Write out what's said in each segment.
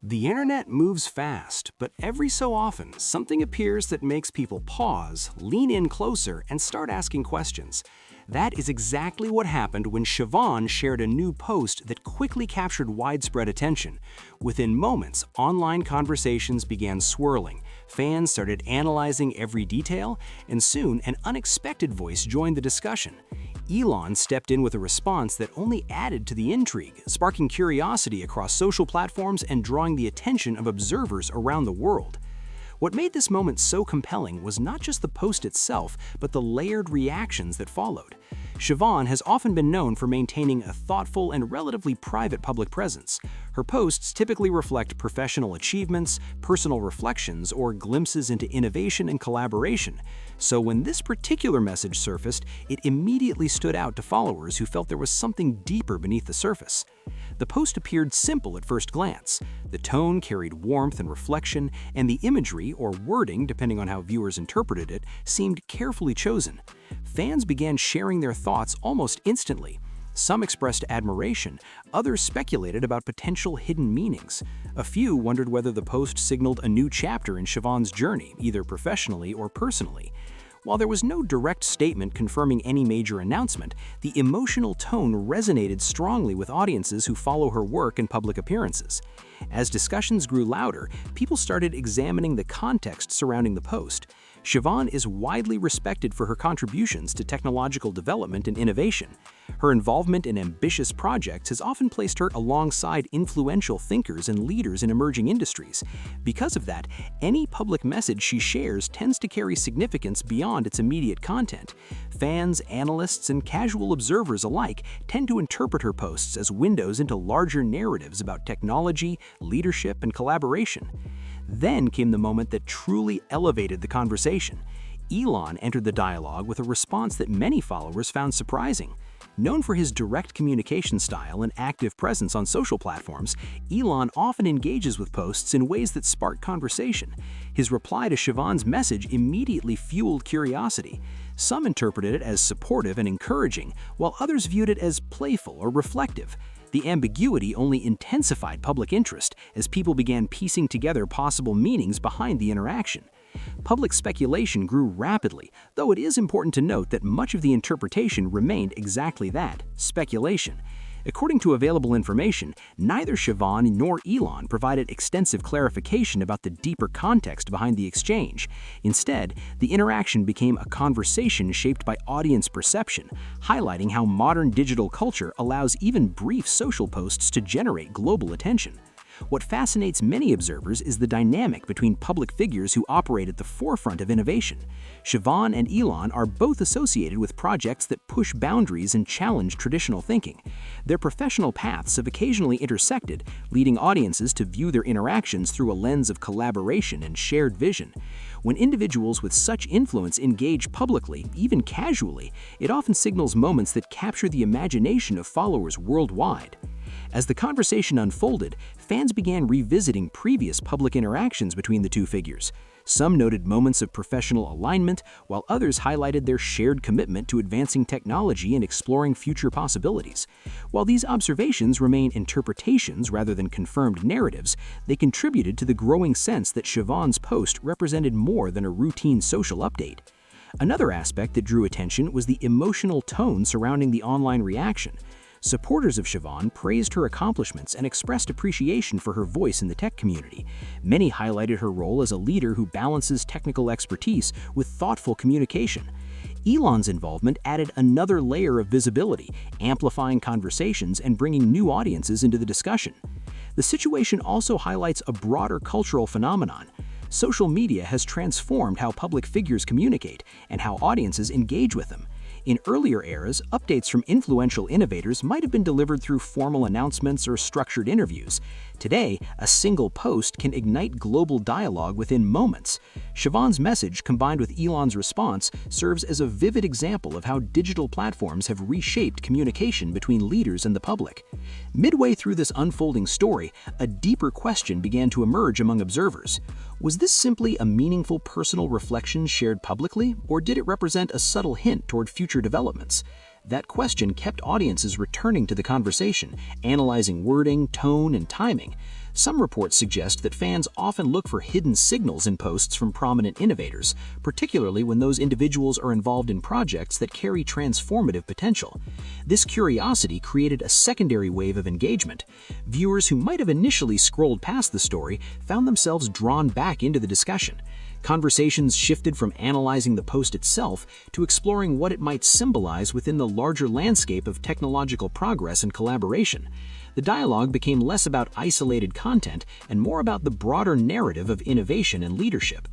The internet moves fast, but every so often, something appears that makes people pause, lean in closer, and start asking questions. That is exactly what happened when Shivon shared a new post that quickly captured widespread attention. Within moments, online conversations began swirling. Fans started analyzing every detail, and soon an unexpected voice joined the discussion. Elon stepped in with a response that only added to the intrigue, sparking curiosity across social platforms and drawing the attention of observers around the world. What made this moment so compelling was not just the post itself, but the layered reactions that followed. Shivon has often been known for maintaining a thoughtful and relatively private public presence. Her posts typically reflect professional achievements, personal reflections, or glimpses into innovation and collaboration. So when this particular message surfaced, it immediately stood out to followers who felt there was something deeper beneath the surface. The post appeared simple at first glance. The tone carried warmth and reflection, and the imagery, or wording, depending on how viewers interpreted it, seemed carefully chosen. Fans began sharing their thoughts almost instantly. Some expressed admiration, others speculated about potential hidden meanings. A few wondered whether the post signaled a new chapter in Shivon's journey, either professionally or personally. While there was no direct statement confirming any major announcement, the emotional tone resonated strongly with audiences who follow her work and public appearances. As discussions grew louder, people started examining the context surrounding the post. Shivon is widely respected for her contributions to technological development and innovation. Her involvement in ambitious projects has often placed her alongside influential thinkers and leaders in emerging industries. Because of that, any public message she shares tends to carry significance beyond its immediate content. Fans, analysts, and casual observers alike tend to interpret her posts as windows into larger narratives about technology, leadership, and collaboration. Then came the moment that truly elevated the conversation. Elon entered the dialogue with a response that many followers found surprising. Known for his direct communication style and active presence on social platforms, Elon often engages with posts in ways that spark conversation. His reply to Shivon's message immediately fueled curiosity. Some interpreted it as supportive and encouraging, while others viewed it as playful or reflective. The ambiguity only intensified public interest as people began piecing together possible meanings behind the interaction. Public speculation grew rapidly, though it is important to note that much of the interpretation remained exactly that, speculation. According to available information, neither Shivon nor Elon provided extensive clarification about the deeper context behind the exchange. Instead, the interaction became a conversation shaped by audience perception, highlighting how modern digital culture allows even brief social posts to generate global attention. What fascinates many observers is the dynamic between public figures who operate at the forefront of innovation. Shivon and Elon are both associated with projects that push boundaries and challenge traditional thinking. Their professional paths have occasionally intersected, leading audiences to view their interactions through a lens of collaboration and shared vision. When individuals with such influence engage publicly, even casually, it often signals moments that capture the imagination of followers worldwide. As the conversation unfolded, fans began revisiting previous public interactions between the two figures. Some noted moments of professional alignment, while others highlighted their shared commitment to advancing technology and exploring future possibilities. While these observations remain interpretations rather than confirmed narratives, they contributed to the growing sense that Shivon's post represented more than a routine social update. Another aspect that drew attention was the emotional tone surrounding the online reaction. Supporters of Shivon praised her accomplishments and expressed appreciation for her voice in the tech community. Many highlighted her role as a leader who balances technical expertise with thoughtful communication. Elon's involvement added another layer of visibility, amplifying conversations and bringing new audiences into the discussion. The situation also highlights a broader cultural phenomenon. Social media has transformed how public figures communicate and how audiences engage with them. In earlier eras, updates from influential innovators might have been delivered through formal announcements or structured interviews. Today, a single post can ignite global dialogue within moments. Shivon's message, combined with Elon's response, serves as a vivid example of how digital platforms have reshaped communication between leaders and the public. Midway through this unfolding story, a deeper question began to emerge among observers. Was this simply a meaningful personal reflection shared publicly, or did it represent a subtle hint toward future developments? That question kept audiences returning to the conversation, analyzing wording, tone, and timing. Some reports suggest that fans often look for hidden signals in posts from prominent innovators, particularly when those individuals are involved in projects that carry transformative potential. This curiosity created a secondary wave of engagement. Viewers who might have initially scrolled past the story found themselves drawn back into the discussion. Conversations shifted from analyzing the post itself to exploring what it might symbolize within the larger landscape of technological progress and collaboration. The dialogue became less about isolated content and more about the broader narrative of innovation and leadership.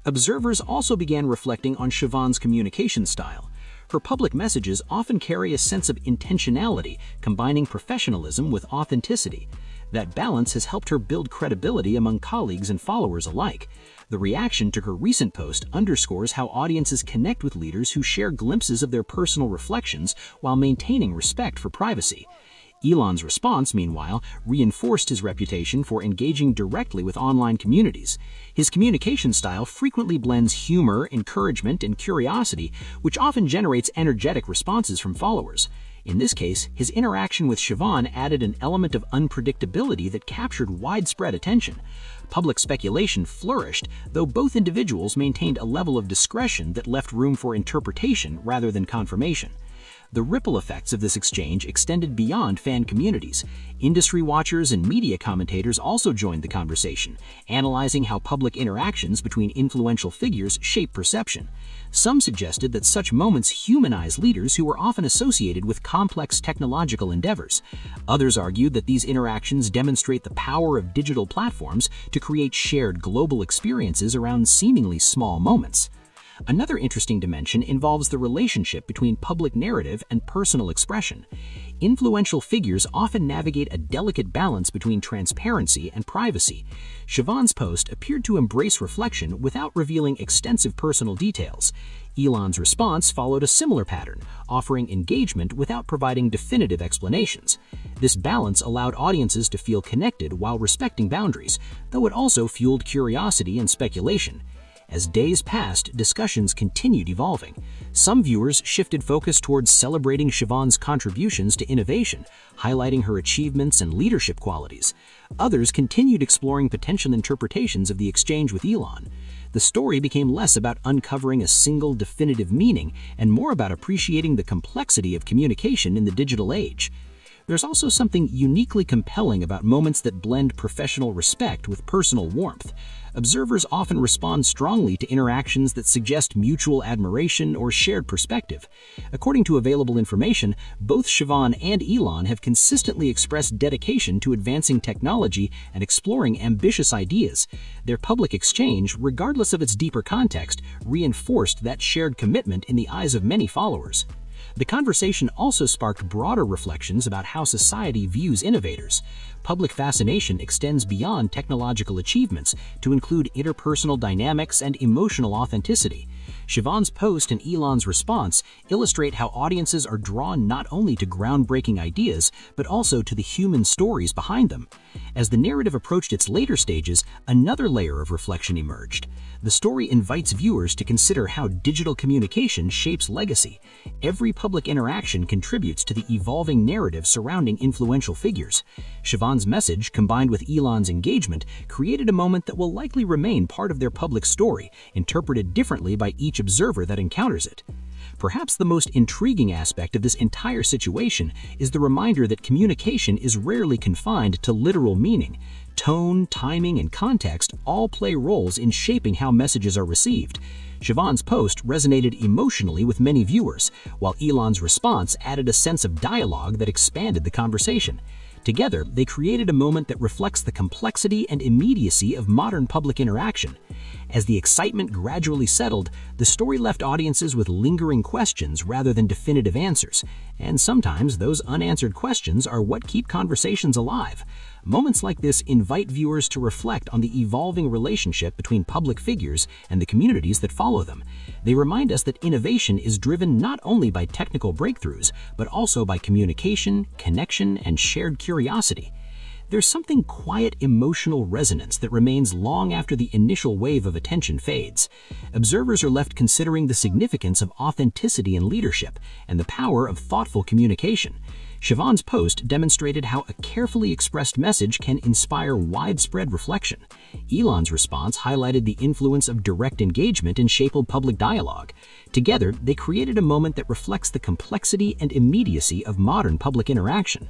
Observers also began reflecting on Shivon's communication style. Her public messages often carry a sense of intentionality, combining professionalism with authenticity. That balance has helped her build credibility among colleagues and followers alike. The reaction to her recent post underscores how audiences connect with leaders who share glimpses of their personal reflections while maintaining respect for privacy. Elon's response, meanwhile, reinforced his reputation for engaging directly with online communities. His communication style frequently blends humor, encouragement, and curiosity, which often generates energetic responses from followers. In this case, his interaction with Shivon added an element of unpredictability that captured widespread attention. Public speculation flourished, though both individuals maintained a level of discretion that left room for interpretation rather than confirmation. The ripple effects of this exchange extended beyond fan communities. Industry watchers and media commentators also joined the conversation, analyzing how public interactions between influential figures shape perception. Some suggested that such moments humanize leaders who were often associated with complex technological endeavors. Others argued that these interactions demonstrate the power of digital platforms to create shared global experiences around seemingly small moments. Another interesting dimension involves the relationship between public narrative and personal expression. Influential figures often navigate a delicate balance between transparency and privacy. Shivon's post appeared to embrace reflection without revealing extensive personal details. Elon's response followed a similar pattern, offering engagement without providing definitive explanations. This balance allowed audiences to feel connected while respecting boundaries, though it also fueled curiosity and speculation. As days passed, discussions continued evolving. Some viewers shifted focus towards celebrating Shivon's contributions to innovation, highlighting her achievements and leadership qualities. Others continued exploring potential interpretations of the exchange with Elon. The story became less about uncovering a single definitive meaning and more about appreciating the complexity of communication in the digital age. There's also something uniquely compelling about moments that blend professional respect with personal warmth. Observers often respond strongly to interactions that suggest mutual admiration or shared perspective. According to available information, both Shivon and Elon have consistently expressed dedication to advancing technology and exploring ambitious ideas. Their public exchange, regardless of its deeper context, reinforced that shared commitment in the eyes of many followers. The conversation also sparked broader reflections about how society views innovators. Public fascination extends beyond technological achievements to include interpersonal dynamics and emotional authenticity. Shivon's post and Elon's response illustrate how audiences are drawn not only to groundbreaking ideas, but also to the human stories behind them. As the narrative approached its later stages, another layer of reflection emerged. The story invites viewers to consider how digital communication shapes legacy. Every public interaction contributes to the evolving narrative surrounding influential figures. Shivon's message, combined with Elon's engagement, created a moment that will likely remain part of their public story, interpreted differently by each observer that encounters it. Perhaps the most intriguing aspect of this entire situation is the reminder that communication is rarely confined to literal meaning. Tone, timing, and context all play roles in shaping how messages are received. Shivon's post resonated emotionally with many viewers, while Elon's response added a sense of dialogue that expanded the conversation. Together, they created a moment that reflects the complexity and immediacy of modern public interaction. As the excitement gradually settled, the story left audiences with lingering questions rather than definitive answers, and sometimes those unanswered questions are what keep conversations alive. Moments like this invite viewers to reflect on the evolving relationship between public figures and the communities that follow them. They remind us that innovation is driven not only by technical breakthroughs, but also by communication, connection, and shared curiosity. There's something quiet emotional resonance that remains long after the initial wave of attention fades. Observers are left considering the significance of authenticity in leadership and the power of thoughtful communication. Shivon's post demonstrated how a carefully expressed message can inspire widespread reflection. Elon's response highlighted the influence of direct engagement in shaping public dialogue. Together, they created a moment that reflects the complexity and immediacy of modern public interaction.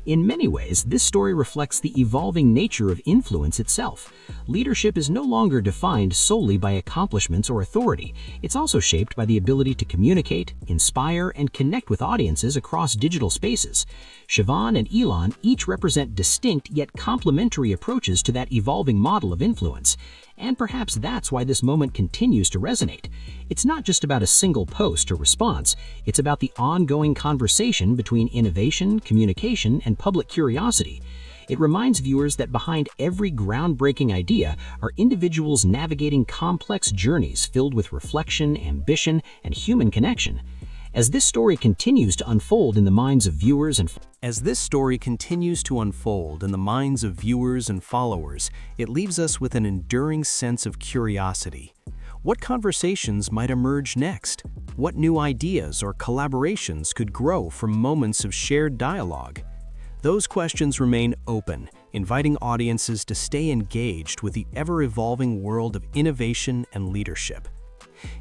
In many ways, this story reflects the evolving nature of influence itself. Leadership is no longer defined solely by accomplishments or authority. It's also shaped by the ability to communicate, inspire, and connect with audiences across digital spaces. Shivon and Elon each represent distinct yet complementary approaches to that evolving model of influence. And perhaps that's why this moment continues to resonate. It's not just about a single post or response, it's about the ongoing conversation between innovation, communication, and public curiosity. It reminds viewers that behind every groundbreaking idea are individuals navigating complex journeys filled with reflection, ambition, and human connection. As this story continues to unfold in the minds of viewers and followers, it leaves us with an enduring sense of curiosity. What conversations might emerge next? What new ideas or collaborations could grow from moments of shared dialogue? Those questions remain open, inviting audiences to stay engaged with the ever-evolving world of innovation and leadership.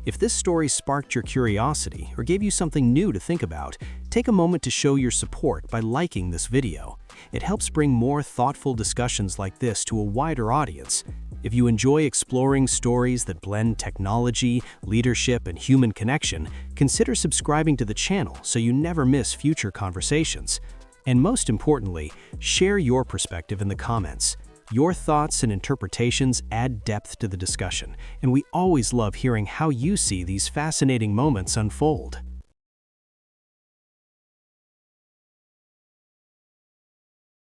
If this story sparked your curiosity or gave you something new to think about, take a moment to show your support by liking this video. It helps bring more thoughtful discussions like this to a wider audience. If you enjoy exploring stories that blend technology, leadership, and human connection, consider subscribing to the channel so you never miss future conversations. And most importantly, share your perspective in the comments. Your thoughts and interpretations add depth to the discussion, and we always love hearing how you see these fascinating moments unfold.